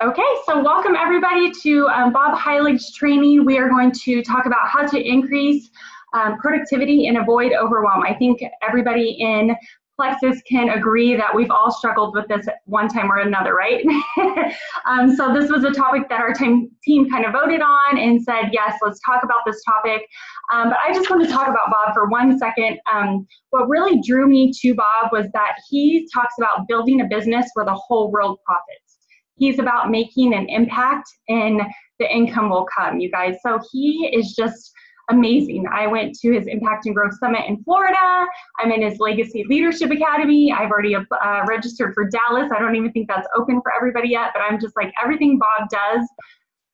Okay, so welcome everybody to Bob Heilig's training. We are going to talk about how to increase productivity and avoid overwhelm. I think everybody in Plexus can agree that we've all struggled with this at one time or another, right? So this was a topic that our team kind of voted on and said, yes, let's talk about this topic. But I just want to talk about Bob for 1 second. What really drew me to Bob was that he talks about building a business where the whole world profits. He's about making an impact and the income will come, you guys. So he is just amazing. I went to his Impact and Growth Summit in Florida. I'm in his Legacy Leadership Academy. I've already registered for Dallas. I don't even think that's open for everybody yet, but I'm just like, everything Bob does,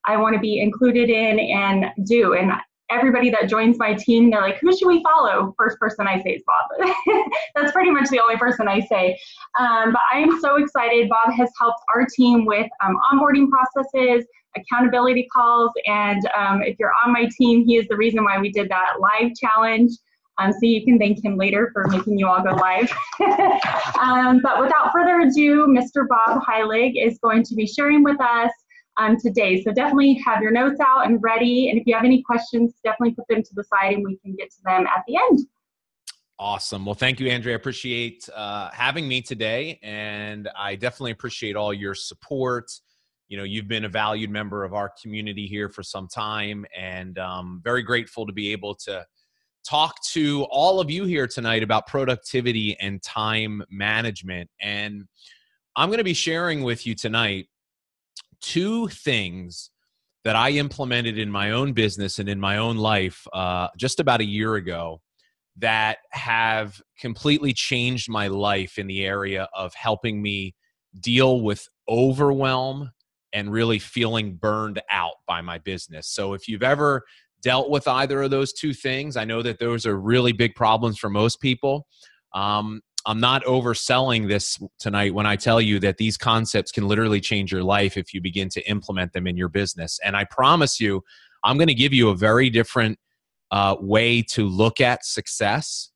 I want to be included in and do. And everybody that joins my team, they're like, who should we follow? First person I say is Bob. That's pretty much the only person I say. But I am so excited. Bob has helped our team with onboarding processes, accountability calls, and if you're on my team, he is the reason why we did that live challenge. So you can thank him later for making you all go live. But without further ado, Mr. Bob Heilig is going to be sharing with us today. So definitely have your notes out and ready. And if you have any questions, definitely put them to the side and we can get to them at the end. Awesome. Well, thank you, Andrea. I appreciate having me today. And I definitely appreciate all your support. You know, you've been a valued member of our community here for some time, and very grateful to be able to talk to all of you here tonight about productivity and time management. And I'm going to be sharing with you tonight 2 things that I implemented in my own business and in my own life just about a year ago that have completely changed my life in the area of helping me deal with overwhelm and really feeling burned out by my business. So if you've ever dealt with either of those 2 things, I know that those are really big problems for most people. I'm not overselling this tonight when I tell you that these concepts can literally change your life if you begin to implement them in your business. And I promise you, I'm going to give you a very different way to look at success.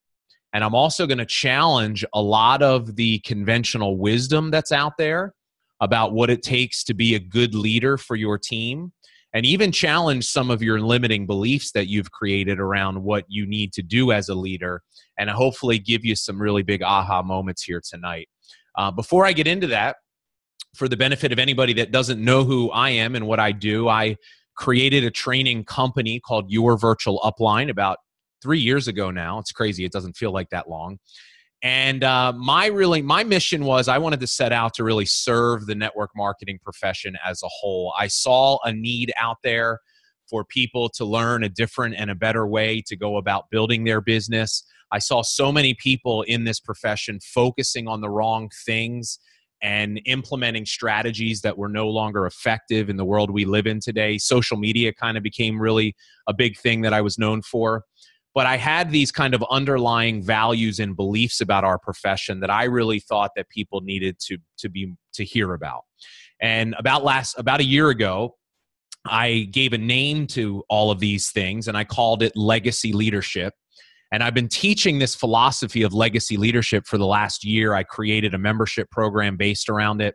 And I'm also going to challenge a lot of the conventional wisdom that's out there about what it takes to be a good leader for your team, and even challenge some of your limiting beliefs that you've created around what you need to do as a leader, and hopefully give you some really big aha moments here tonight. Before I get into that, for the benefit of anybody that doesn't know who I am and what I do, I created a training company called Your Virtual Upline about 3 years ago now. It's crazy. It doesn't feel like that long. And my mission was I wanted to set out to really serve the network marketing profession as a whole. I saw a need out there for people to learn a different and a better way to go about building their business. I saw so many people in this profession focusing on the wrong things and implementing strategies that were no longer effective in the world we live in today. Social media kind of became really a big thing that I was known for. But I had these kind of underlying values and beliefs about our profession that I really thought that people needed to hear about. And about a year ago, I gave a name to all of these things, and I called it legacy leadership. And I've been teaching this philosophy of legacy leadership for the last year. I created a membership program based around it.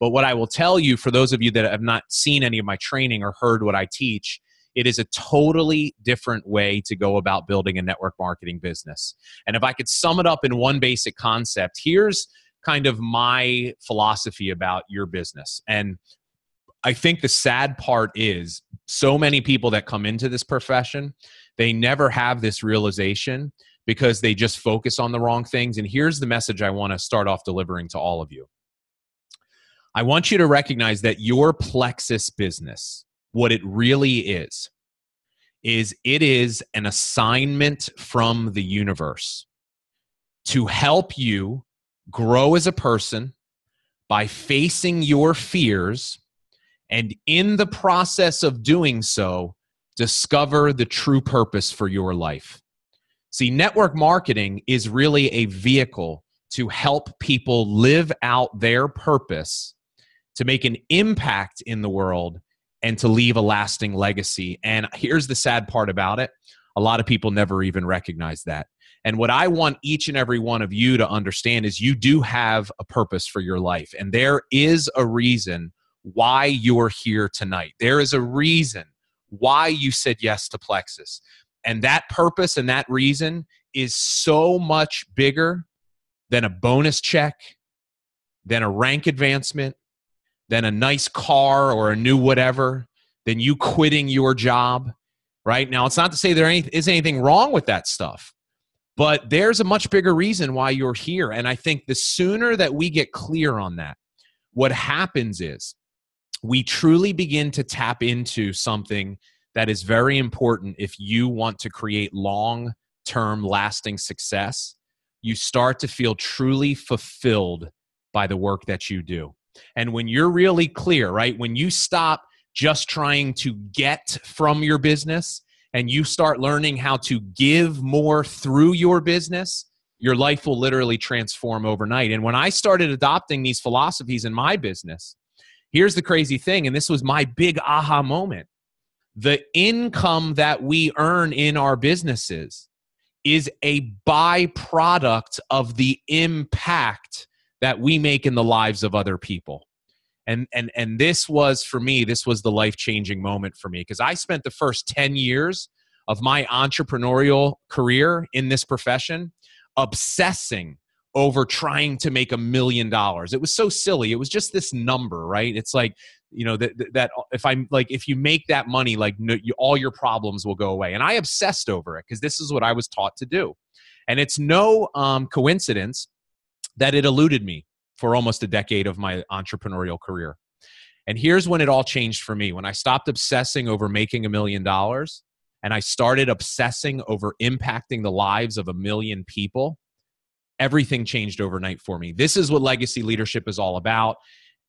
But what I will tell you, for those of you that have not seen any of my training or heard what I teach, it is a totally different way to go about building a network marketing business. And if I could sum it up in one basic concept, here's kind of my philosophy about your business. And I think the sad part is so many people that come into this profession, they never have this realization because they just focus on the wrong things. And here's the message I want to start off delivering to all of you. I want you to recognize that your Plexus business, what it really is it is an assignment from the universe to help you grow as a person by facing your fears, and in the process of doing so, discover the true purpose for your life. See, network marketing is really a vehicle to help people live out their purpose, to make an impact in the world, and to leave a lasting legacy. And here's the sad part about it. A lot of people never even recognize that. And what I want each and every one of you to understand is you do have a purpose for your life. And there is a reason why you're here tonight. There is a reason why you said yes to Plexus. And that purpose and that reason is so much bigger than a bonus check, than a rank advancement, than a nice car or a new whatever, than you quitting your job, right? Now, it's not to say there is anything wrong with that stuff, but there's a much bigger reason why you're here. And I think the sooner that we get clear on that, what happens is we truly begin to tap into something that is very important if you want to create long-term lasting success. You start to feel truly fulfilled by the work that you do. And when you're really clear, right, when you stop just trying to get from your business and you start learning how to give more through your business, your life will literally transform overnight. And when I started adopting these philosophies in my business, here's the crazy thing, and this was my big aha moment. The income that we earn in our businesses is a byproduct of the impact that we make in the lives of other people. And this was, for me, this was the life-changing moment for me, because I spent the first 10 years of my entrepreneurial career in this profession obsessing over trying to make $1 million. It was so silly. It was just this number, right? It's like, you know, that if you make that money, like all your problems will go away. And I obsessed over it because this is what I was taught to do. And it's no coincidence that it eluded me for almost a decade of my entrepreneurial career. And here's when it all changed for me. When I stopped obsessing over making $1 million and I started obsessing over impacting the lives of 1 million people, everything changed overnight for me. This is what legacy leadership is all about.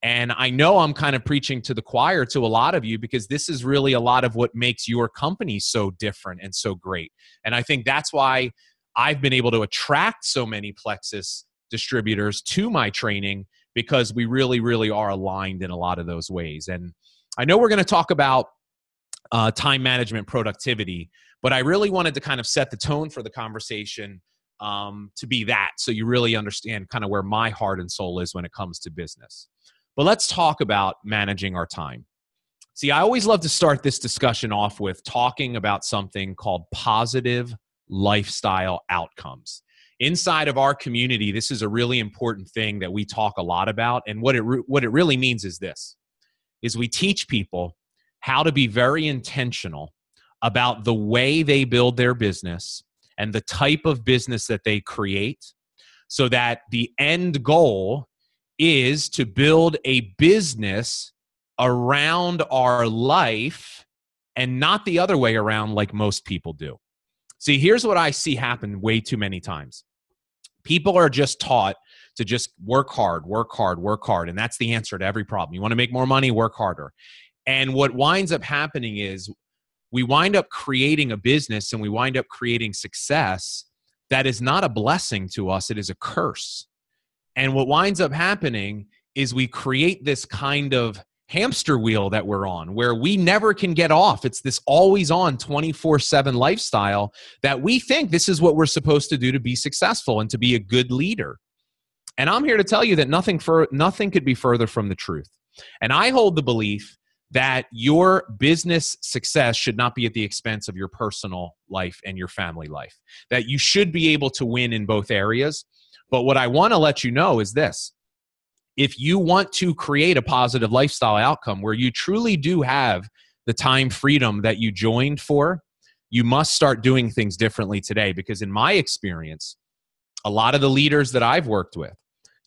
And I know I'm kind of preaching to the choir to a lot of you, because this is really a lot of what makes your company so different and so great. And I think that's why I've been able to attract so many Plexus distributors to my training, because we really, really are aligned in a lot of those ways. And I know we're going to talk about time management, productivity, but I really wanted to kind of set the tone for the conversation to be that, so you really understand kind of where my heart and soul is when it comes to business. But let's talk about managing our time. See, I always love to start this discussion off with talking about something called positive lifestyle outcomes. Inside of our community, this is a really important thing that we talk a lot about. And what it really means is this, is we teach people how to be very intentional about the way they build their business and the type of business that they create, so that the end goal is to build a business around our life and not the other way around like most people do. See, here's what I see happen way too many times. People are just taught to just work hard, work hard, work hard. And that's the answer to every problem. You want to make more money, work harder. And what winds up happening is we wind up creating a business and we wind up creating success that is not a blessing to us. It is a curse. And what winds up happening is we create this kind of hamster wheel that we're on, where we never can get off. It's this always on 24/7 lifestyle that we think this is what we're supposed to do to be successful and to be a good leader. And I'm here to tell you that nothing could be further from the truth. And I hold the belief that your business success should not be at the expense of your personal life and your family life, that you should be able to win in both areas. But what I want to let you know is this: if you want to create a positive lifestyle outcome where you truly do have the time freedom that you joined for, you must start doing things differently today. Because in my experience, a lot of the leaders that I've worked with,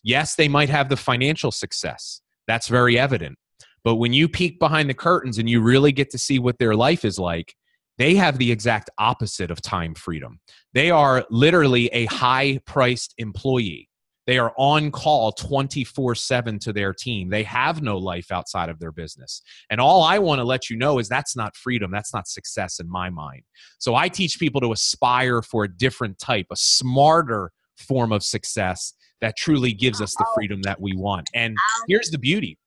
yes, they might have the financial success. That's very evident. But when you peek behind the curtains and you really get to see what their life is like, they have the exact opposite of time freedom. They are literally a high-priced employee. They are on call 24/7 to their team. They have no life outside of their business. And all I want to let you know is that's not freedom. That's not success in my mind. So I teach people to aspire for a different type, a smarter form of success that truly gives us the freedom that we want. And here's the beauty.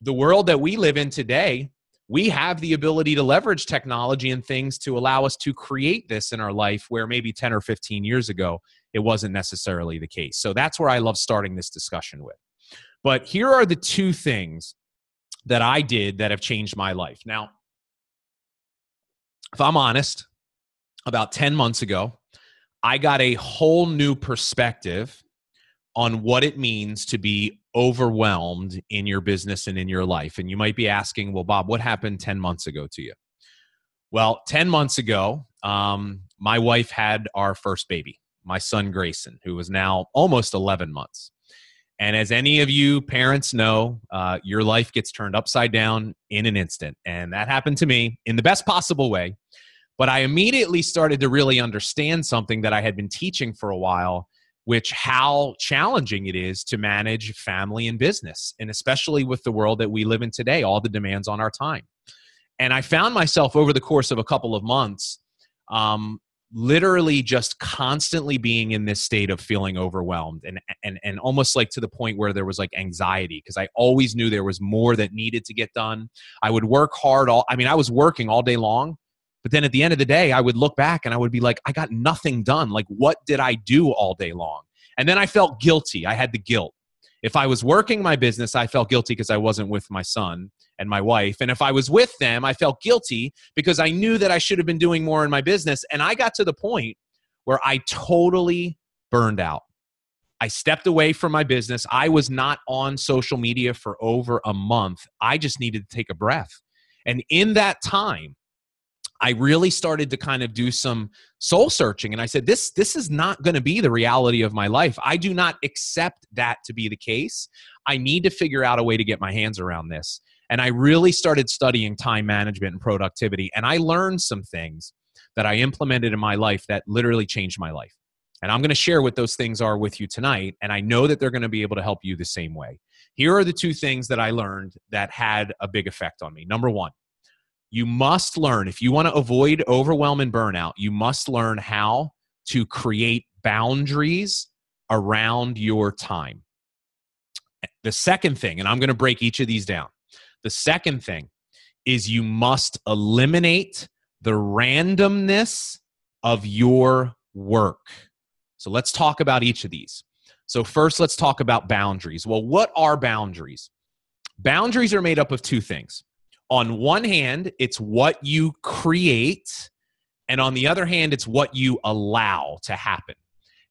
The world that we live in today, we have the ability to leverage technology and things to allow us to create this in our life, where maybe 10 or 15 years ago, it wasn't necessarily the case. So that's where I love starting this discussion with. But here are the two things that I did that have changed my life. Now, if I'm honest, about 10 months ago, I got a whole new perspective on what it means to be overwhelmed in your business and in your life. And you might be asking, well, Bob, what happened 10 months ago to you? Well, 10 months ago, my wife had our first baby, my son, Grayson, who is now almost 11 months. And as any of you parents know, your life gets turned upside down in an instant. And that happened to me in the best possible way. But I immediately started to really understand something that I had been teaching for a while, which how challenging it is to manage family and business, and especially with the world that we live in today, all the demands on our time. And I found myself over the course of a couple of months, literally just constantly being in this state of feeling overwhelmed and almost like to the point where there was like anxiety, because I always knew there was more that needed to get done. I would work hard I was working all day long, but then at the end of the day, I would look back and I would be like, I got nothing done. Like, what did I do all day long? And then I felt guilty. I had the guilt. If I was working my business, I felt guilty because I wasn't with my son and my wife. And if I was with them, I felt guilty because I knew that I should have been doing more in my business. And I got to the point where I totally burned out. I stepped away from my business. I was not on social media for over a month. I just needed to take a breath. And in that time, I really started to kind of do some soul searching. And I said, this is not going to be the reality of my life. I do not accept that to be the case. I need to figure out a way to get my hands around this. And I really started studying time management and productivity. And I learned some things that I implemented in my life that literally changed my life. And I'm going to share what those things are with you tonight. And I know that they're going to be able to help you the same way. Here are the two things that I learned that had a big effect on me. Number one, you must learn, if you want to avoid overwhelm and burnout, you must learn how to create boundaries around your time. The second thing, and I'm going to break each of these down. The second thing is you must eliminate the randomness of your work. So let's talk about each of these. So first, let's talk about boundaries. Well, what are boundaries? Boundaries are made up of two things. On one hand, it's what you create, and on the other hand, it's what you allow to happen.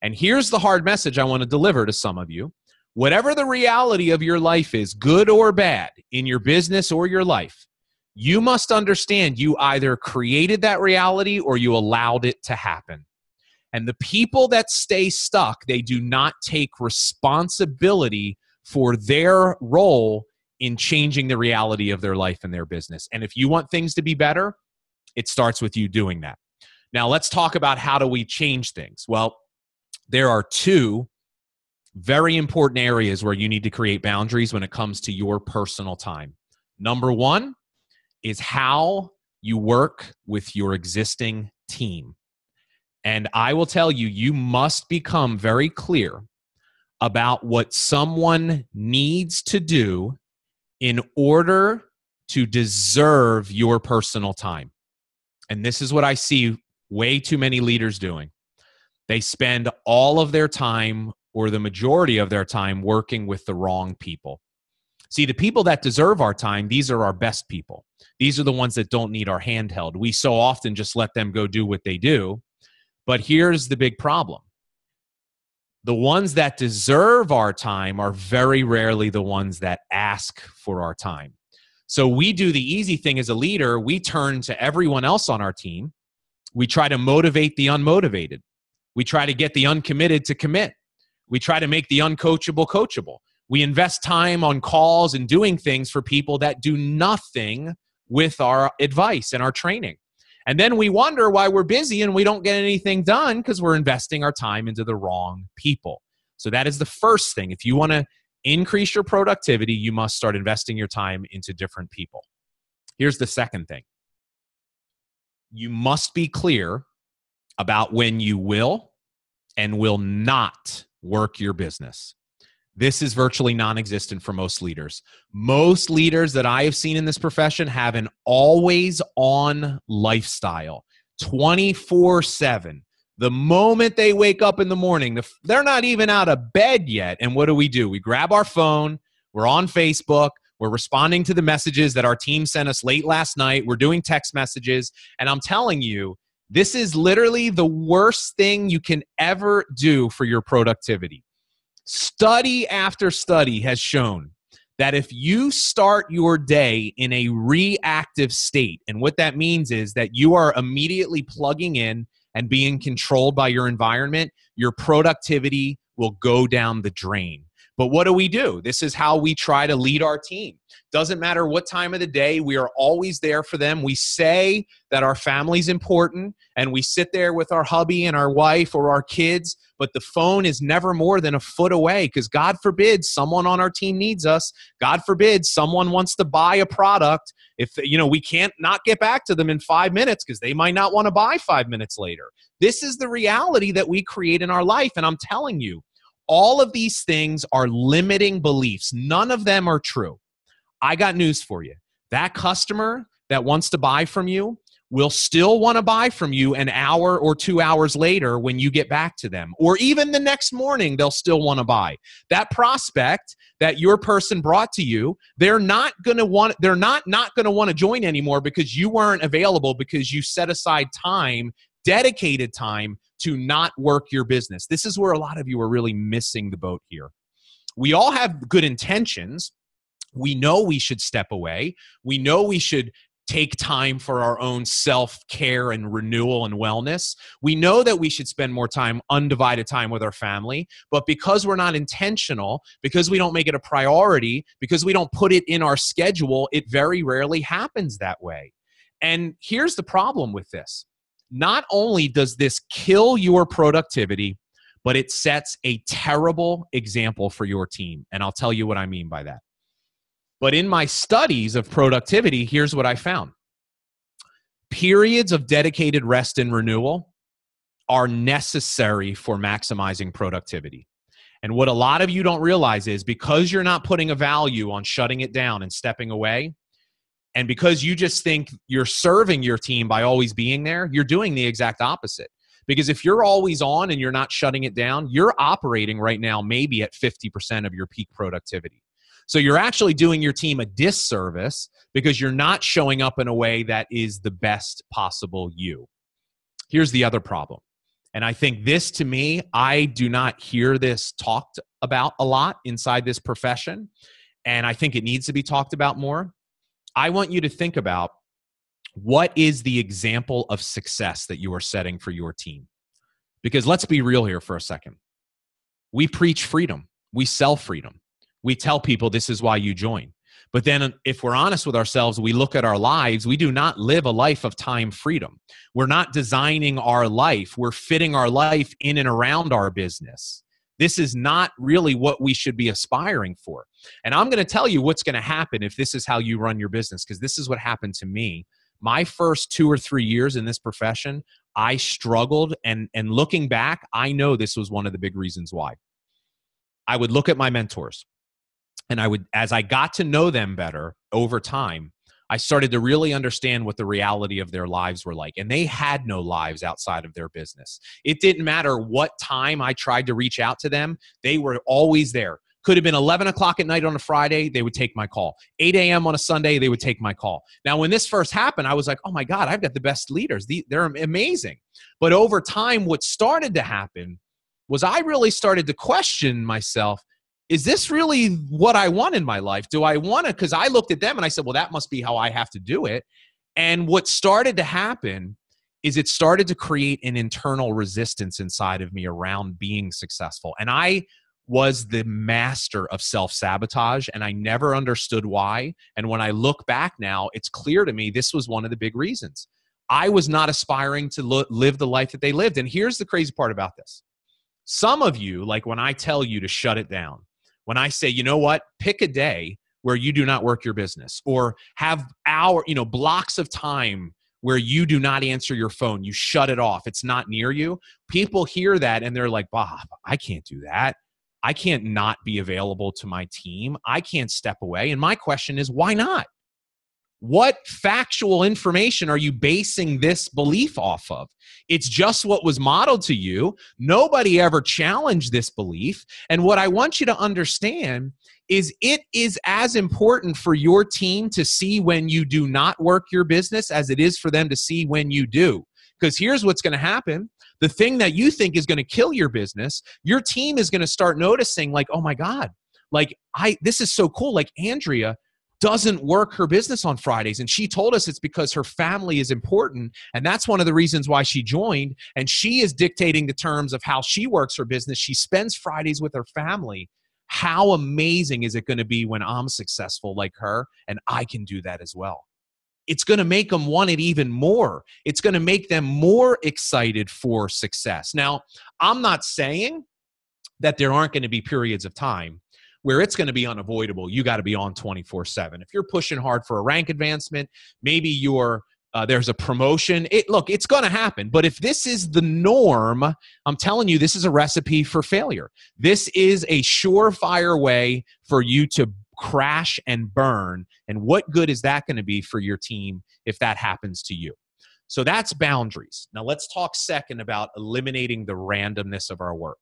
And here's the hard message I want to deliver to some of you. Whatever the reality of your life is, good or bad, in your business or your life, you must understand you either created that reality or you allowed it to happen. And the people that stay stuck, they do not take responsibility for their role in changing the reality of their life and their business. And if you want things to be better, it starts with you doing that. Now, let's talk about how do we change things. Well, there are two very important areas where you need to create boundaries when it comes to your personal time. Number one is how you work with your existing team. And I will tell you, you must become very clear about what someone needs to do in order to deserve your personal time. And this is what I see way too many leaders doing. They spend all of their time or the majority of their time working with the wrong people. See, the people that deserve our time, these are our best people. These are the ones that don't need our hand held. We so often just let them go do what they do. But here's the big problem. The ones that deserve our time are very rarely the ones that ask for our time. So we do the easy thing as a leader. We turn to everyone else on our team. We try to motivate the unmotivated. We try to get the uncommitted to commit. We try to make the uncoachable coachable. We invest time on calls and doing things for people that do nothing with our advice and our training. And then we wonder why we're busy and we don't get anything done because we're investing our time into the wrong people. So that is the first thing. If you want to increase your productivity, you must start investing your time into different people. Here's the second thing. You must be clear about when you will and will not work your business. This is virtually non-existent for most leaders. Most leaders that I have seen in this profession have an always-on lifestyle, 24/7. The moment they wake up in the morning, they're not even out of bed yet. And what do? We grab our phone, we're on Facebook, We're responding to the messages that our team sent us late last night. We're doing text messages. And I'm telling you, this is literally the worst thing you can ever do for your productivity. Study after study has shown that if you start your day in a reactive state, and what that means is that you are immediately plugging in and being controlled by your environment, your productivity will go down the drain. But what do? This is how we try to lead our team. Doesn't matter what time of the day, we are always there for them. We say that our family's important, and we sit there with our hubby and our wife or our kids, but the phone is never more than a foot away, because God forbid someone on our team needs us. God forbid someone wants to buy a product. If we can't not get back to them in 5 minutes because they might not want to buy 5 minutes later. This is the reality that we create in our life. And I'm telling you, all of these things are limiting beliefs. None of them are true. I got news for you. That customer that wants to buy from you will still want to buy from you an hour or 2 hours later when you get back to them. Or even the next morning, they'll still want to buy. That prospect that your person brought to you, they're not going to want to join anymore because you weren't available, because you set aside time, dedicated time, to not work your business. This is where a lot of you are really missing the boat here. We all have good intentions. We know we should step away. We know we should take time for our own self-care and renewal and wellness. We know that we should spend more time, undivided time with our family. But because we're not intentional, because we don't make it a priority, because we don't put it in our schedule, it very rarely happens that way. And here's the problem with this. Not only does this kill your productivity, but it sets a terrible example for your team. And I'll tell you what I mean by that. But in my studies of productivity, here's what I found. Periods of dedicated rest and renewal are necessary for maximizing productivity. And what a lot of you don't realize is, because you're not putting a value on shutting it down and stepping away, and because you just think you're serving your team by always being there, you're doing the exact opposite. Because if you're always on and you're not shutting it down, you're operating right now maybe at 50% of your peak productivity. So you're actually doing your team a disservice because you're not showing up in a way that is the best possible you. Here's the other problem. And I think this, to me, I do not hear this talked about a lot inside this profession. And I think it needs to be talked about more. I want you to think about, what is the example of success that you are setting for your team? Because let's be real here for a second. We preach freedom. We sell freedom. We tell people this is why you join. But then if we're honest with ourselves, we look at our lives, we do not live a life of time freedom. We're not designing our life. We're fitting our life in and around our business. This is not really what we should be aspiring for. And I'm going to tell you what's going to happen if this is how you run your business, because this is what happened to me. My first 2 or 3 years in this profession, I struggled. And looking back, I know this was one of the big reasons why. I would look at my mentors, and as I got to know them better over time, I started to really understand what the reality of their lives were like. And they had no lives outside of their business. It didn't matter what time I tried to reach out to them. They were always there. Could have been 11 o'clock at night on a Friday, they would take my call. 8 a.m. on a Sunday, they would take my call. Now, when this first happened, I was like, oh my God, I've got the best leaders. They're amazing. But over time, what started to happen was I really started to question myself. Is this really what I want in my life? Do I want to? Because I looked at them and I said, well, that must be how I have to do it. And what started to happen is it started to create an internal resistance inside of me around being successful. And I was the master of self-sabotage, and I never understood why. And when I look back now, it's clear to me this was one of the big reasons. I was not aspiring to live the life that they lived. And here's the crazy part about this. Some of you, like when I tell you to shut it down, when I say, you know what, pick a day where you do not work your business, or have blocks of time where you do not answer your phone, you shut it off, it's not near you. People hear that and they're like, Bob, I can't do that. I can't not be available to my team. I can't step away. And my question is, why not? What factual information are you basing this belief off of? It's just what was modeled to you. Nobody ever challenged this belief. And what I want you to understand is it is as important for your team to see when you do not work your business as it is for them to see when you do. Because here's what's going to happen. The thing that you think is going to kill your business, your team is going to start noticing like, oh my God, like this is so cool. Like Andrea doesn't work her business on Fridays. And she told us it's because her family is important. And that's one of the reasons why she joined. And she is dictating the terms of how she works her business. She spends Fridays with her family. How amazing is it going to be when I'm successful like her and I can do that as well? It's going to make them want it even more. It's going to make them more excited for success. Now, I'm not saying that there aren't going to be periods of time where it's going to be unavoidable. You got to be on 24/7. If you're pushing hard for a rank advancement, maybe there's a promotion. It's going to happen. But if this is the norm, I'm telling you, this is a recipe for failure. This is a surefire way for you to crash and burn. And what good is that going to be for your team if that happens to you? So that's boundaries. Now let's talk second about eliminating the randomness of our work.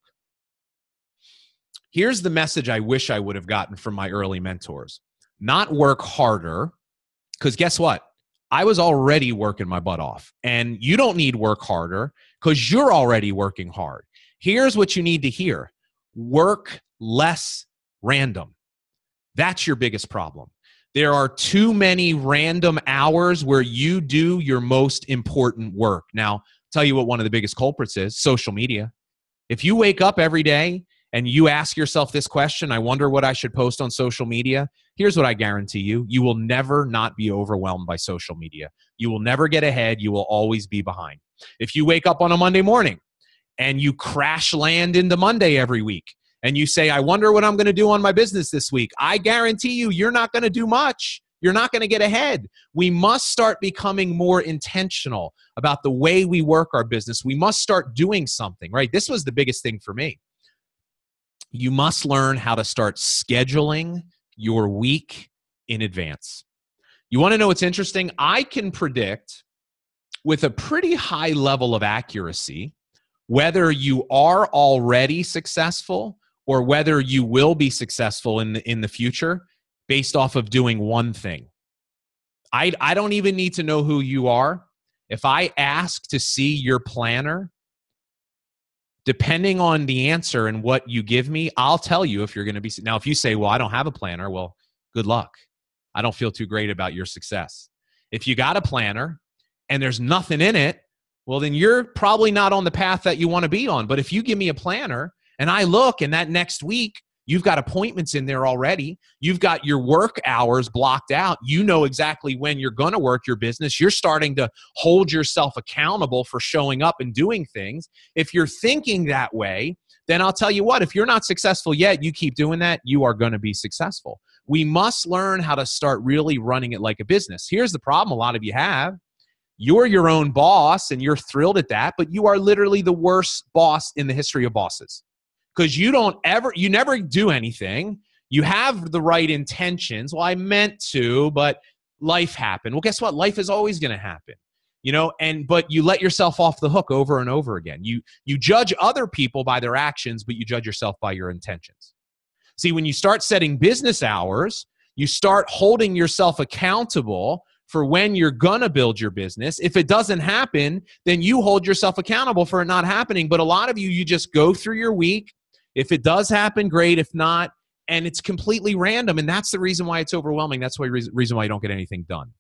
Here's the message I wish I would have gotten from my early mentors. Not work harder, because guess what? I was already working my butt off. And you don't need work harder because you're already working hard. Here's what you need to hear. Work less random. That's your biggest problem. There are too many random hours where you do your most important work. Now, I'll tell you what one of the biggest culprits is: social media. If you wake up every day and you ask yourself this question, I wonder what I should post on social media, here's what I guarantee you. You will never not be overwhelmed by social media. You will never get ahead. You will always be behind. If you wake up on a Monday morning and you crash land into Monday every week, and you say, I wonder what I'm going to do on my business this week, I guarantee you, you're not going to do much. You're not going to get ahead. We must start becoming more intentional about the way we work our business. We must start doing something, right? This was the biggest thing for me. You must learn how to start scheduling your week in advance. You want to know what's interesting? I can predict with a pretty high level of accuracy whether you are already successful or whether you will be successful in the future based off of doing one thing. I don't even need to know who you are. If I ask to see your planner, depending on the answer and what you give me, I'll tell you if you're going to be. Now, if you say, well, I don't have a planner, well, good luck. I don't feel too great about your success. If you got a planner and there's nothing in it, well, then you're probably not on the path that you want to be on. But if you give me a planner and I look and that next week, you've got appointments in there already. You've got your work hours blocked out. You know exactly when you're going to work your business. You're starting to hold yourself accountable for showing up and doing things. If you're thinking that way, then I'll tell you what, if you're not successful yet, you keep doing that, you are going to be successful. We must learn how to start really running it like a business. Here's the problem a lot of you have. You're your own boss and you're thrilled at that, but you are literally the worst boss in the history of bosses. Because you never do anything. You have the right intentions. Well, I meant to, but life happened. Well, guess what? Life is always going to happen, but you let yourself off the hook over and over again. You judge other people by their actions, but you judge yourself by your intentions. See, when you start setting business hours, you start holding yourself accountable for when you're going to build your business. If it doesn't happen, then you hold yourself accountable for it not happening. But a lot of you just go through your week. If it does happen, great. If not, and it's completely random. And that's the reason why it's overwhelming. That's the reason why you don't get anything done.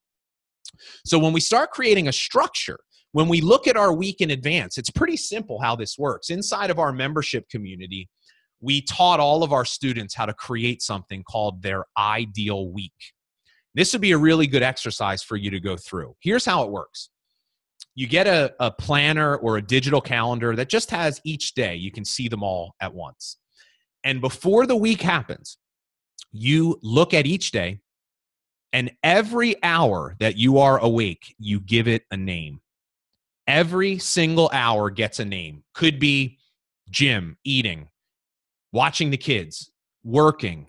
So when we start creating a structure, when we look at our week in advance, it's pretty simple how this works. Inside of our membership community, we taught all of our students how to create something called their ideal week. This would be a really good exercise for you to go through. Here's how it works. You get a planner or a digital calendar that just has each day. You can see them all at once. And before the week happens, you look at each day, and every hour that you are awake, you give it a name. Every single hour gets a name. Could be gym, eating, watching the kids, working,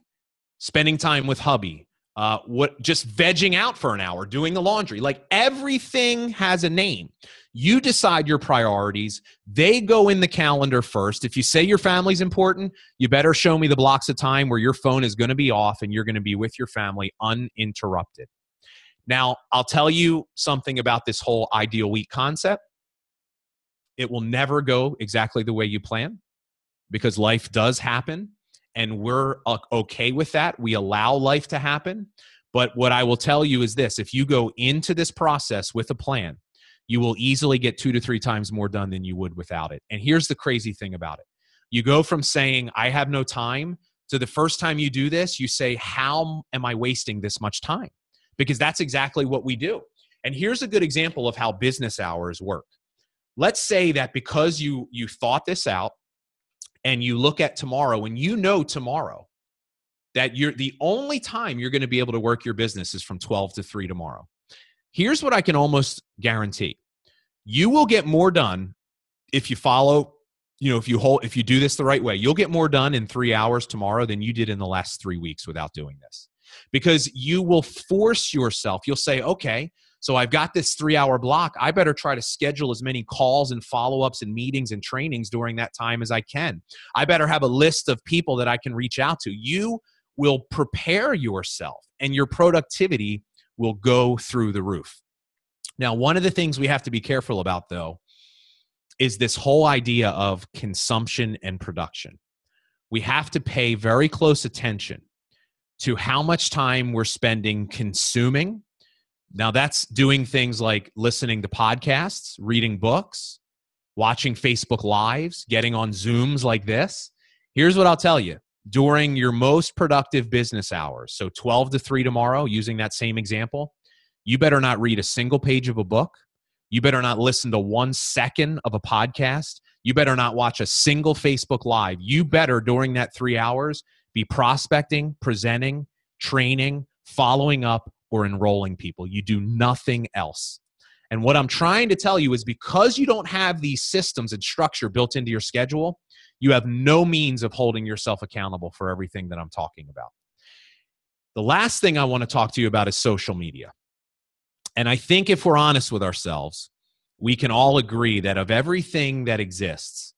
spending time with hubby, just vegging out for an hour, doing the laundry. Like everything has a name. You decide your priorities. They go in the calendar first. If you say your family's important, you better show me the blocks of time where your phone is going to be off and you're going to be with your family uninterrupted. Now, I'll tell you something about this whole ideal week concept. It will never go exactly the way you plan because life does happen. And we're okay with that. We allow life to happen. But what I will tell you is this. If you go into this process with a plan, you will easily get 2 to 3 times more done than you would without it. And here's the crazy thing about it. You go from saying, I have no time, to the first time you do this, you say, how am I wasting this much time? Because that's exactly what we do. And here's a good example of how business hours work. Let's say that because you thought this out, and you look at tomorrow and you know tomorrow that you're the only time you're going to be able to work your business is from 12 to 3 tomorrow. Here's what I can almost guarantee. You will get more done if you follow, if you do this the right way. You'll get more done in 3 hours tomorrow than you did in the last 3 weeks without doing this. Because you will force yourself. You'll say, okay, so I've got this 3-hour block. I better try to schedule as many calls and follow-ups and meetings and trainings during that time as I can. I better have a list of people that I can reach out to. You will prepare yourself and your productivity will go through the roof. Now, one of the things we have to be careful about, though, is this whole idea of consumption and production. We have to pay very close attention to how much time we're spending consuming. Now, that's doing things like listening to podcasts, reading books, watching Facebook Lives, getting on Zooms like this. Here's what I'll tell you. During your most productive business hours, so 12 to 3 tomorrow, using that same example, you better not read a single page of a book. You better not listen to 1 second of a podcast. You better not watch a single Facebook Live. You better, during that 3 hours, be prospecting, presenting, training, following up, or enrolling people. You do nothing else. And what I'm trying to tell you is because you don't have these systems and structure built into your schedule, you have no means of holding yourself accountable for everything that I'm talking about. The last thing I want to talk to you about is social media. And I think if we're honest with ourselves, we can all agree that of everything that exists,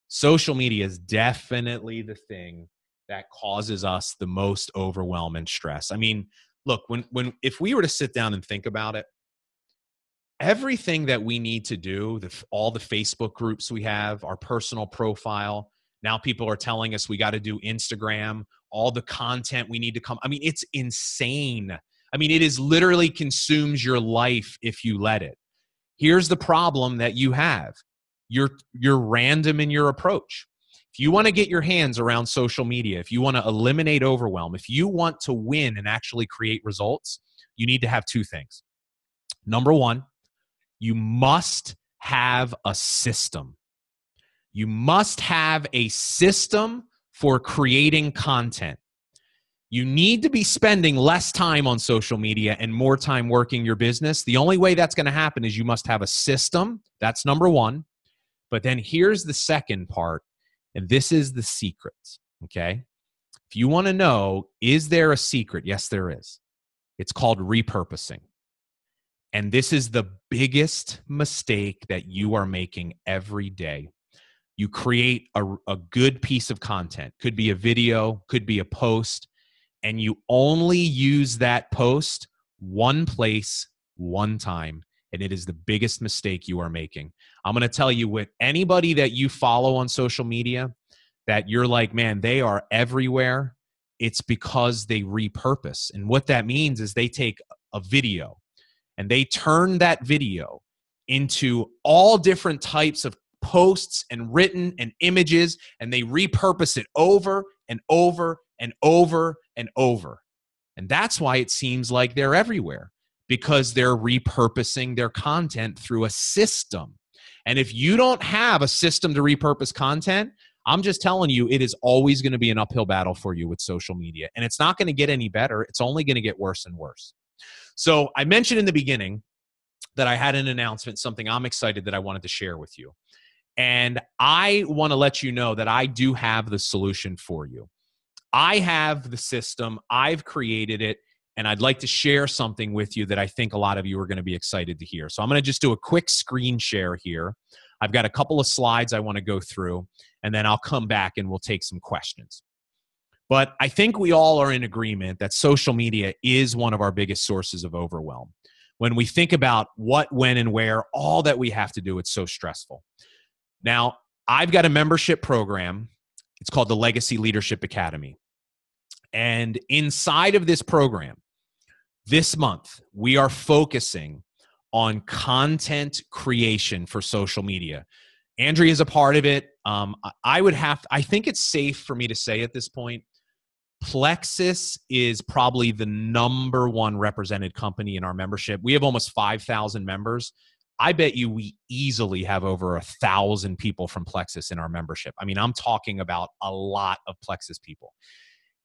social media is definitely the thing that causes us the most overwhelm and stress. I mean, look, if we were to sit down and think about it, everything that we need to do, all the Facebook groups we have, our personal profile, now people are telling us we got to do Instagram, all the content we need to come. I mean, it's insane. I mean, it is literally consumes your life if you let it. Here's the problem that you have. You're random in your approach. If you want to get your hands around social media, if you want to eliminate overwhelm, if you want to win and actually create results, you need to have 2 things. Number 1, you must have a system. You must have a system for creating content. You need to be spending less time on social media and more time working your business. The only way that's going to happen is you must have a system. That's number 1. But then here's the second part. And this is the secret, okay? If you want to know, is there a secret? Yes, there is. It's called repurposing. And this is the biggest mistake that you are making every day. You create a good piece of content. Could be a video, could be a post, and you only use that post one place, one time. And it is the biggest mistake you are making. I'm going to tell you, with anybody that you follow on social media that you're like, man, they are everywhere, it's because they repurpose. And what that means is they take a video and they turn that video into all different types of posts and written and images, and they repurpose it over and over and over and over. And that's why it seems like they're everywhere, because they're repurposing their content through a system. And if you don't have a system to repurpose content, I'm just telling you, it is always going to be an uphill battle for you with social media. And it's not going to get any better. It's only going to get worse and worse. So I mentioned in the beginning that I had an announcement, something I'm excited that I wanted to share with you. And I want to let you know that I do have the solution for you. I have the system. I've created it. and I'd like to share something with you that I think a lot of you are going to be excited to hear. So I'm going to just do a quick screen share here. I've got a couple of slides I want to go through, and then I'll come back and we'll take some questions. But I think we all are in agreement that social media is one of our biggest sources of overwhelm. When we think about what, when, and where, all that we have to do, it's so stressful. Now, I've got a membership program. It's called the Legacy Leadership Academy. And inside of this program, this month, we are focusing on content creation for social media. Andrea is a part of it. I think it's safe for me to say at this point, Plexus is probably the #1 represented company in our membership. We have almost 5,000 members. I bet you we easily have over 1,000 people from Plexus in our membership. I mean, I'm talking about a lot of Plexus people.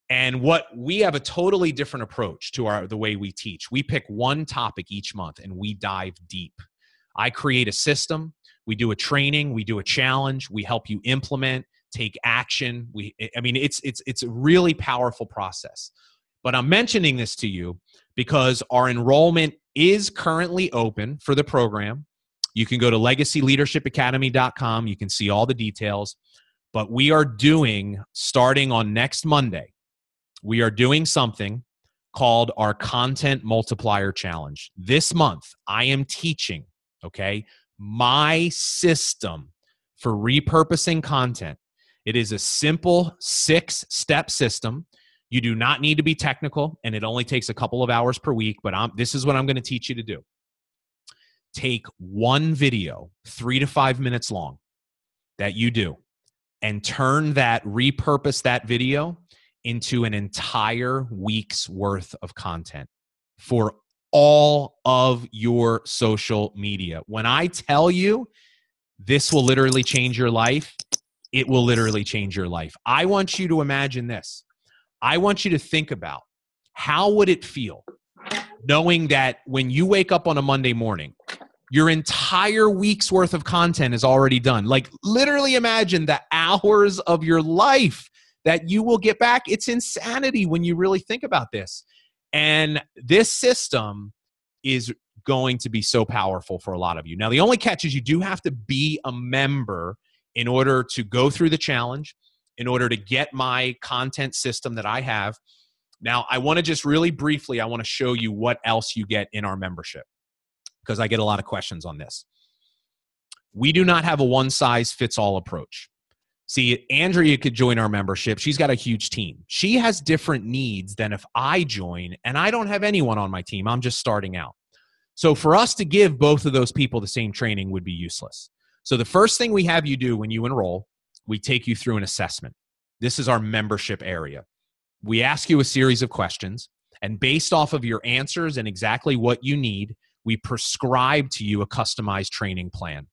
And we have a totally different approach to the way we teach. We pick one topic each month and we dive deep. I create a system. We do a training. We do a challenge. We help you implement, take action. It's a really powerful process. But I'm mentioning this to you because our enrollment is currently open for the program. You can go to legacyleadershipacademy.com. You can see all the details. But we are doing, starting on next Monday, we are doing something called our Content Multiplier Challenge. This month, I am teaching, my system for repurposing content. It is a simple 6-step system. You do not need to be technical, and it only takes a couple of hours per week, but this is what I'm going to teach you to do. Take one video, 3 to 5 minutes long, that you do, and repurpose that video into an entire week's worth of content for all of your social media. When I tell you this will literally change your life, it will literally change your life. I want you to imagine this. I want you to think about how would it feel knowing that when you wake up on a Monday morning, your entire week's worth of content is already done. Like literally imagine the hours of your life that you will get back. It's insanity when you really think about this. And this system is going to be so powerful for a lot of you. Now, the only catch is you do have to be a member in order to go through the challenge, in order to get my content system that I have. Now, I want to just really briefly, I want to show you what else you get in our membership because I get a lot of questions on this. We do not have a one-size-fits-all approach. See, Andrea could join our membership. She's got a huge team. She has different needs than if I join, and I don't have anyone on my team. I'm just starting out. So for us to give both of those people the same training would be useless. So the first thing we have you do when you enroll, we take you through an assessment. This is our membership area. We ask you a series of questions, and based off of your answers and exactly what you need, we prescribe to you a customized training plan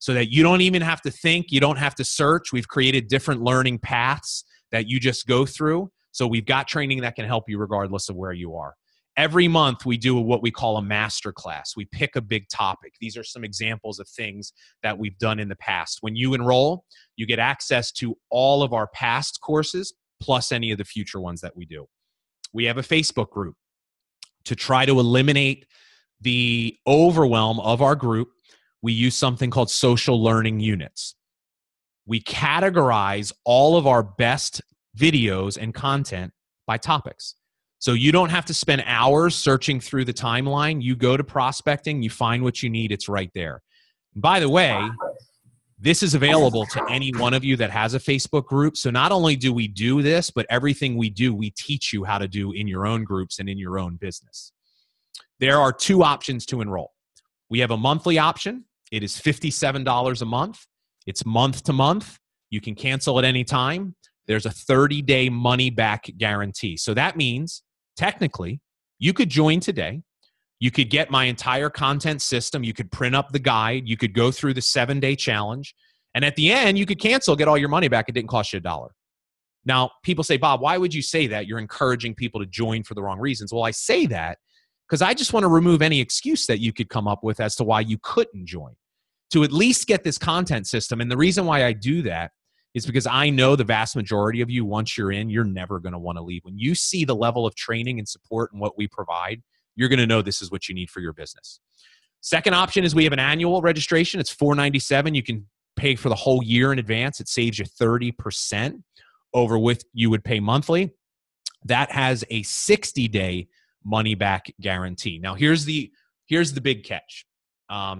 so that you don't even have to think, you don't have to search. We've created different learning paths that you just go through. So we've got training that can help you regardless of where you are. Every month, we do what we call a master class. We pick a big topic. These are some examples of things that we've done in the past. When you enroll, you get access to all of our past courses, plus any of the future ones that we do. We have a Facebook group to try to eliminate the overwhelm of our group. We use something called social learning units. We categorize all of our best videos and content by topics. So you don't have to spend hours searching through the timeline. You go to prospecting, you find what you need, it's right there. By the way, this is available to any one of you that has a Facebook group. So not only do we do this, but everything we do, we teach you how to do in your own groups and in your own business. There are 2 options to enroll. We have a monthly option. It is $57 a month. It's month to month. You can cancel at any time. There's a 30-day money-back guarantee. So that means, technically, you could join today. You could get my entire content system. You could print up the guide. You could go through the 7-day challenge. And at the end, you could cancel, get all your money back. It didn't cost you $1. Now, people say, Bob, why would you say that? You're encouraging people to join for the wrong reasons. Well, I say that because I just want to remove any excuse that you could come up with as to why you couldn't join, to at least get this content system. And the reason why I do that is because I know the vast majority of you, once you're in, you're never going to want to leave. When you see the level of training and support and what we provide, you're going to know this is what you need for your business. Second option is we have an annual registration. It's $497. You can pay for the whole year in advance. It saves you 30% over what you would pay monthly. That has a 60-day money-back guarantee. Now, here's the big catch.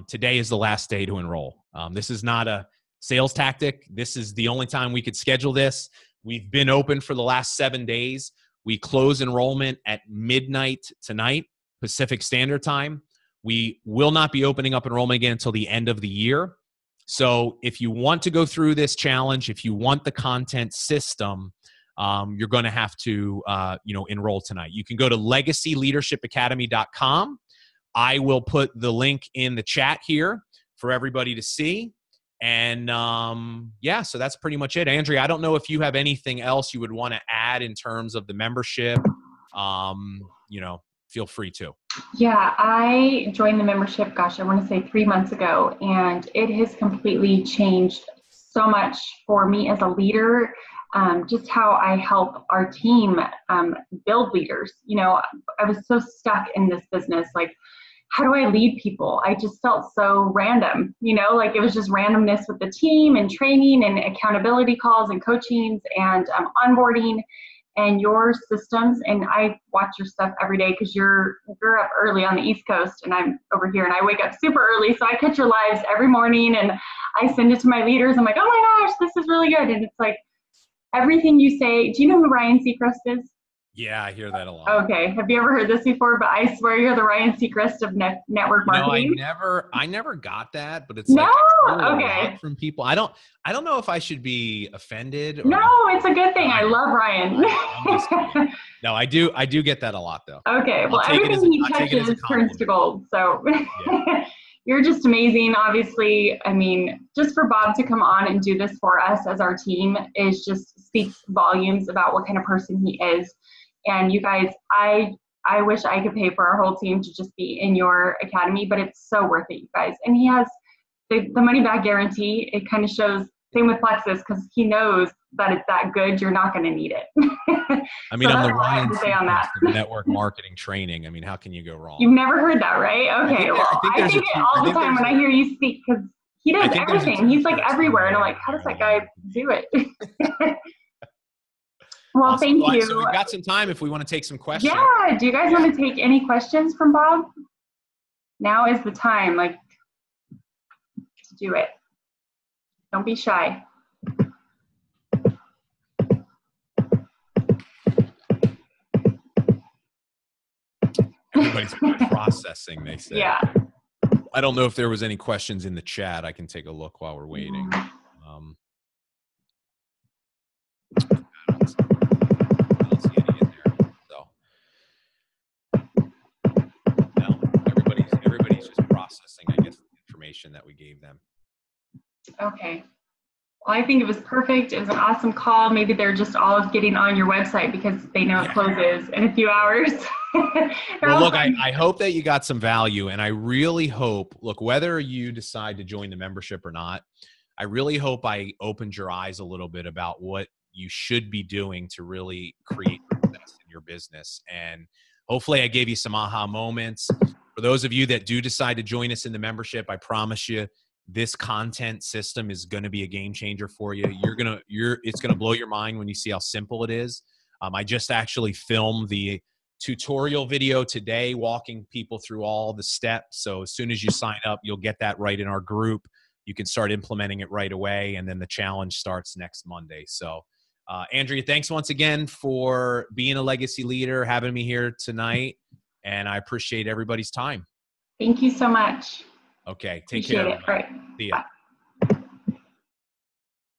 Today is the last day to enroll. This is not a sales tactic. This is the only time we could schedule this. We've been open for the last 7 days. We close enrollment at midnight tonight, Pacific Standard Time. We will not be opening up enrollment again until the end of the year. So if you want to go through this challenge, if you want the content system, you're going to have to, enroll tonight. You can go to legacyleadershipacademy.com. I will put the link in the chat here for everybody to see. And so that's pretty much it. Andrea, I don't know if you have anything else you would want to add in terms of the membership. Feel free to. Yeah, I joined the membership, I want to say 3 months ago, and it has completely changed so much for me as a leader, just how I help our team build leaders. I was so stuck in this business, like, how do I lead people? I just felt so random, like it was just randomness with the team and training and accountability calls and coachings and onboarding and your systems. And I watch your stuff every day because you're up early on the East Coast and I'm over here and I wake up super early. So I catch your lives every morning and I send it to my leaders. I'm like, oh my gosh, this is really good. And it's like everything you say. Do you know who Ryan Seacrest is? Yeah, I hear that a lot. Okay. Have you ever heard this before? But I swear you're the Ryan Seacrest of network marketing. No, I never got that, but it's no? like a okay. lot from people. I don't know if I should be offended. No, it's a good thing. I love Ryan. I'm just kidding. No, I do get that a lot though. Okay. Well, everything he touches turns to gold. So yeah. You're just amazing. Obviously, I mean, just for Bob to come on and do this for us as our team is just speaks volumes about what kind of person he is. And you guys, I wish I could pay for our whole team to just be in your academy, but it's so worth it, you guys. And he has the money back guarantee. It kind of shows, same with Plexus, because he knows that it's that good, you're not going to need it. I mean, I'm the Ryan Seacrest of network marketing training. I mean, how can you go wrong? You've never heard that, right? Okay. I think it all the time when I hear you speak, because he does everything. He's like everywhere. And I'm like, how does that guy do it? Well, awesome. Thank you. So we've got some time if we want to take some questions. Yeah. Do you guys want to take any questions from Bob? Now is the time, to do it. Don't be shy. Everybody's processing, they say. Yeah. I don't know if there was any questions in the chat. I can take a look while we're waiting. I don't see any in there. So no, everybody's just processing, I guess, the information that we gave them. Okay. Well, I think it was perfect. It was an awesome call. Maybe they're just all getting on your website because they know it closes in a few hours. Well, look, I hope that you got some value, and I really hope, look, whether you decide to join the membership or not, I really hope I opened your eyes a little bit about what you should be doing to really create success in your business. And hopefully I gave you some aha moments. For those of you that do decide to join us in the membership, I promise you, this content system is going to be a game changer for you. It's going to blow your mind when you see how simple it is. I just actually filmed the tutorial video today, walking people through all the steps. So as soon as you sign up, you'll get that right in our group. You can start implementing it right away. And then the challenge starts next Monday. So Andrea, thanks once again for being a legacy leader, having me here tonight. And I appreciate everybody's time. Thank you so much. Okay, take care. Appreciate it. All right. See ya. Bye.